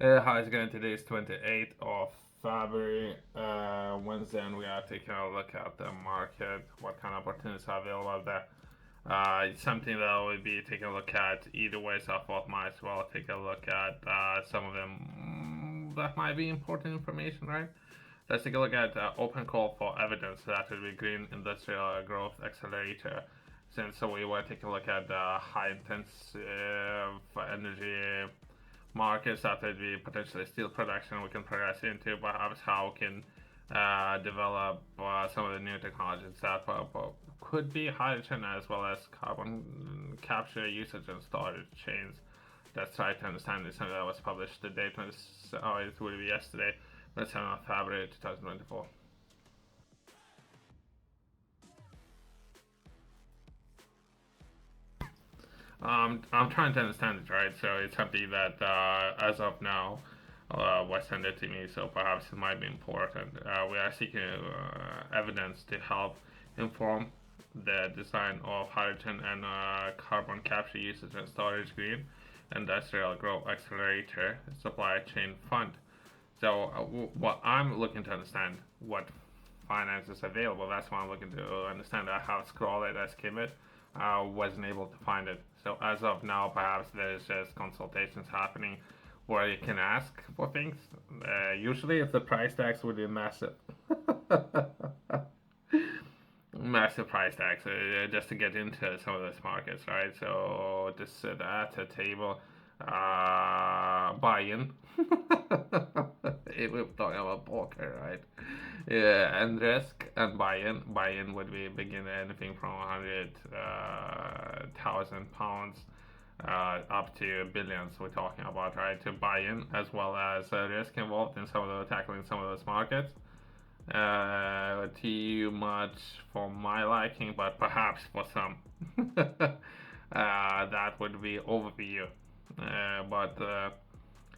How's it going? Today is 28th of February, Wednesday, and we are taking a look at the market, what kind of opportunities are available out there. It's something that I will be taking a look at either way, so I thought might as well take a look at some of them that might be important information, right? Let's take a look at open call for evidence. That will be Green Industrial Growth Accelerator. Since we were taking a look at high intensive energy markets that would be potentially steel production we can progress into, perhaps how we can develop some of the new technologies that could be hydrogen as well as carbon capture usage and storage chains. Let's try to understand this. Something that was published today, it will be yesterday, 27th of February 2024. I'm trying to understand it, right? So it's something that, as of now, was sent it to me, so perhaps it might be important. We are seeking evidence to help inform the design of hydrogen and carbon capture usage and storage green industrial growth accelerator supply chain fund. So what I'm looking to understand, what finance is available. That's why I'm looking to understand. I have scrolled it, I skimmed it, wasn't able to find it. So as of now, perhaps there's just consultations happening where you can ask for things. Usually, if the price tags would be massive, massive price tags just to get into some of those markets, right? So to sit at a table, buy in. If we're talking about poker, right? Yeah, and risk and buy-in. Buy-in would be begin anything from 100,000 pounds up to billions. We're talking about, right? To buy in, as well as risk involved in some of the tackling some of those markets. Too much for my liking, but perhaps for some, that would be overview. But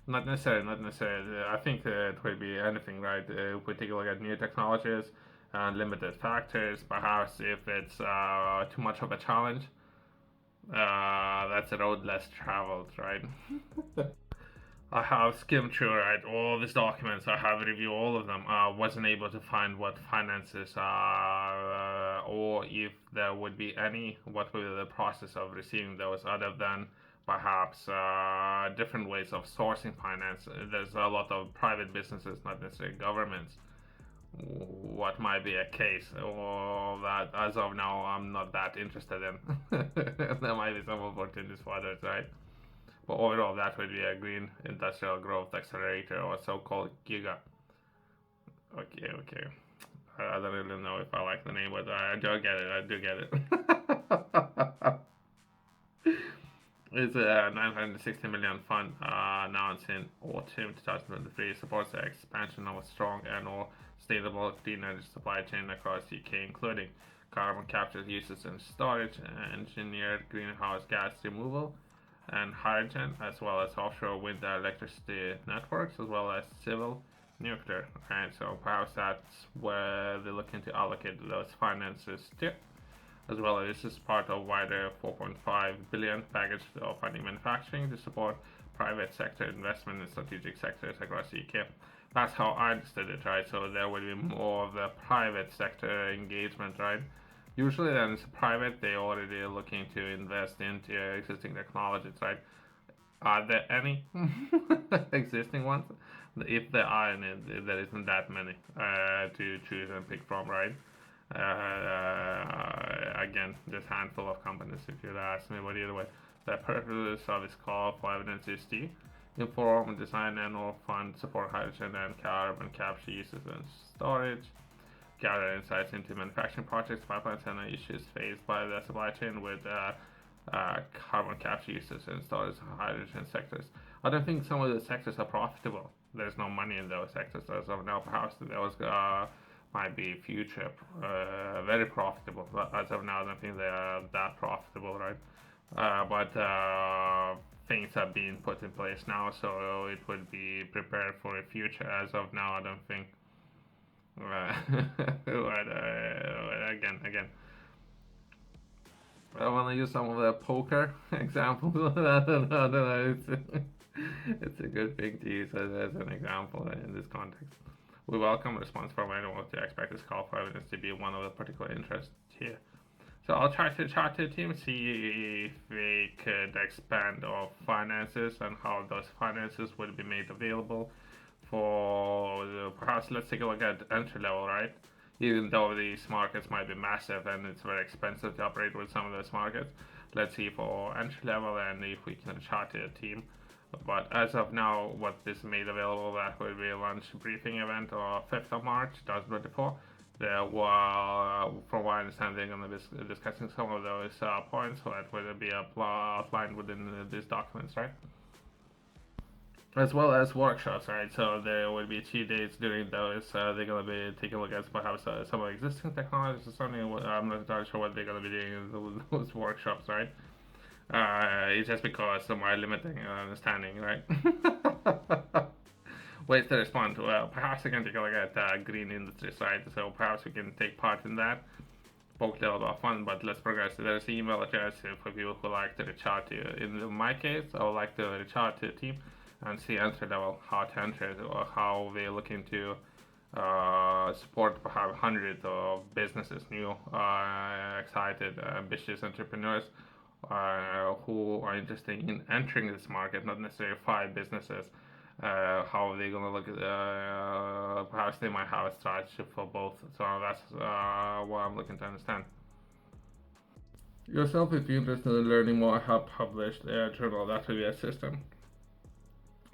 not necessarily, not necessarily. I think it would be anything, right? If we take a look at new technologies and limited factors, perhaps if it's too much of a challenge, that's a road less traveled, right? I have skimmed through, right, all these documents. I have reviewed all of them. I wasn't able to find what finances are, or if there would be any, what would be the process of receiving those, other than perhaps different ways of sourcing finance. There's a lot of private businesses, not necessarily governments. What might be a case, or that as of now I'm not that interested in. There might be some opportunities for others, right? But overall, that would be a green industrial growth accelerator, or so-called GIGA. Okay, okay. I don't really know if I like the name, but I do get it. I do get it. It's a 960 million fund announced in autumn 2023. Supports the expansion of a strong and/or sustainable clean energy supply chain across the UK, including carbon capture uses and storage, engineered greenhouse gas removal, and hydrogen, as well as offshore wind and electricity networks, as well as civil nuclear. And so perhaps that's where they're looking to allocate those finances to, as well as this is part of wider 4.5 billion package of funding manufacturing to support private sector investment in strategic sectors across the UK. That's how I understood it, right? So there will be more of the private sector engagement, right? Usually, then it's private. They already looking to invest into existing technologies, right? Are there any existing ones? If there are any, there isn't that many to choose and pick from, right? Again, just handful of companies, if you'd ask me. But either way, the purpose of this call for evidence is to inform, design, and/or fund support hydrogen and carbon capture uses and storage, gather insights into manufacturing projects, pipelines, and issues faced by the supply chain with carbon capture uses and storage hydrogen sectors. I don't think some of the sectors are profitable. There's no money in those sectors as of now. Perhaps those might be future very profitable, but as of now, I don't think they are that profitable, right? But things are being put in place now, so it would be prepared for a future. As of now, I don't think. Again, I want to use some of the poker examples. I don't know. It's a good thing to use as an example in this context. We welcome a response from anyone to expect this call for evidence to be one of the particular interests here. So I'll try to chat to the team, see if we could expand our finances and how those finances would be made available for perhaps let's take a look at entry level, right? Even though these markets might be massive and it's very expensive to operate with some of those markets, let's see for entry level and if we can chat to the team. But as of now, what is made available, that will be a launch briefing event on 5th of March 2024. From what I understand, they're going to be discussing some of those points, so that will be outlined within these documents, right? As well as workshops, right? So there will be 2 days during those. They're going to be taking a look at perhaps some of the existing technologies or something. I'm not entirely sure what they're going to be doing in those workshops, right? It's just because of my limiting understanding, right? Ways to respond to, well, perhaps we can take a look at green industries, right? So perhaps we can take part in that. Spoke a little about fun, but let's progress. There's an email address for people who like to reach out to you. In my case, I would like to reach out to the team and see entry level, how to enter it, or how they're looking to support perhaps hundreds of businesses, new, excited, ambitious entrepreneurs who are interested in entering this market, not necessarily 5 businesses. How they're gonna look at perhaps they might have a strategy for both. So that's what I'm looking to understand. Yourself, if you're interested in learning more, I have published a journal that will be a system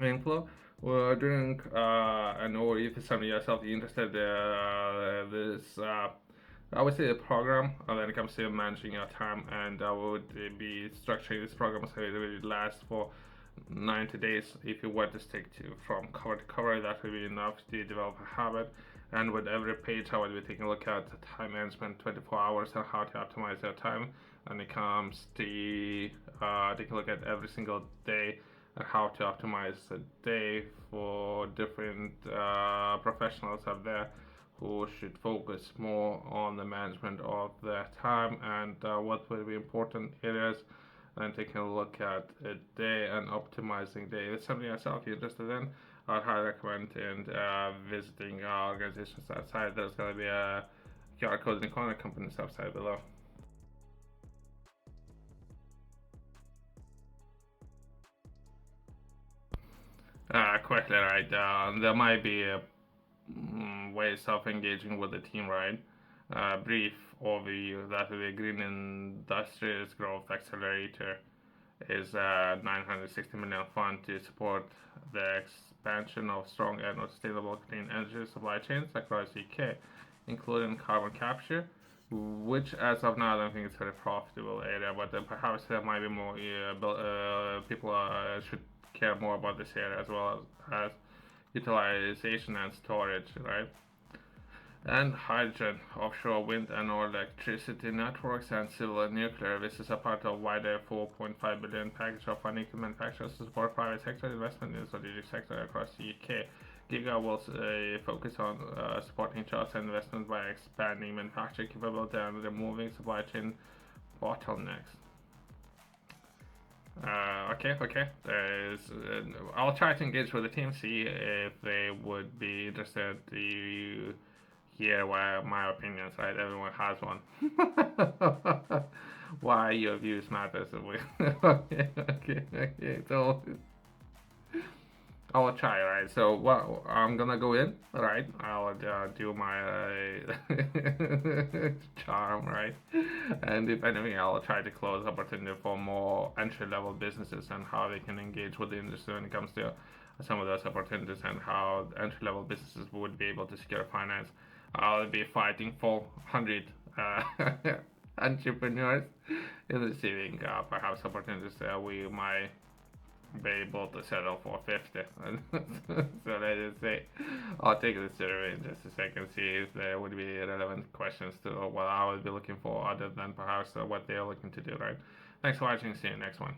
inflow. During and or if it's something yourself you're interested this I would say the program when it comes to managing your time, and I would be structuring this program so it will last for 90 days. If you want to stick to from cover to cover, that will be enough to develop a habit. And with every page, I will be taking a look at time management, 24 hours, and how to optimize your time. And it comes to take a look at every single day and how to optimize a day for different professionals out there who should focus more on the management of their time and what will be important areas, and taking a look at a day and optimizing day. If it's something yourself you're interested in, I'd highly recommend visiting our organization's website. There's going to be a QR code in the corner, company's website below. Quickly, right? There might be ways of engaging with the team, right? Brief overview that the Green Industries Growth Accelerator is a 960 million fund to support the expansion of strong and sustainable clean energy supply chains across the UK, including carbon capture, which as of now I don't think it's a very profitable area, but perhaps there might be more people should care more about this area as well as utilization and storage, right? And hydrogen, offshore wind and electricity networks, and civil and nuclear. This is a part of wider 4.5 billion package of funding to manufacturers to support private sector investment in the strategic sector across the UK. Giga will focus on supporting jobs and investment by expanding manufacturing capability and removing supply chain bottlenecks. Okay. I'll try to engage with the team, see if they would be interested to hear my opinions, right? Everyone has one. Why your views matter. So okay. So I'll try, right? So I'm gonna go in, right? I'll do my charm, right? And if anything, I'll try to close opportunity for more entry-level businesses and how they can engage with the industry when it comes to some of those opportunities and how entry-level businesses would be able to secure finance. I'll be fighting for 100 entrepreneurs in receiving perhaps opportunities that we might be able to settle for 50. So let's just say I'll take the survey in just a second, see if there would be relevant questions to what I would be looking for other than perhaps what they are looking to do, right? Thanks for watching, see you next one.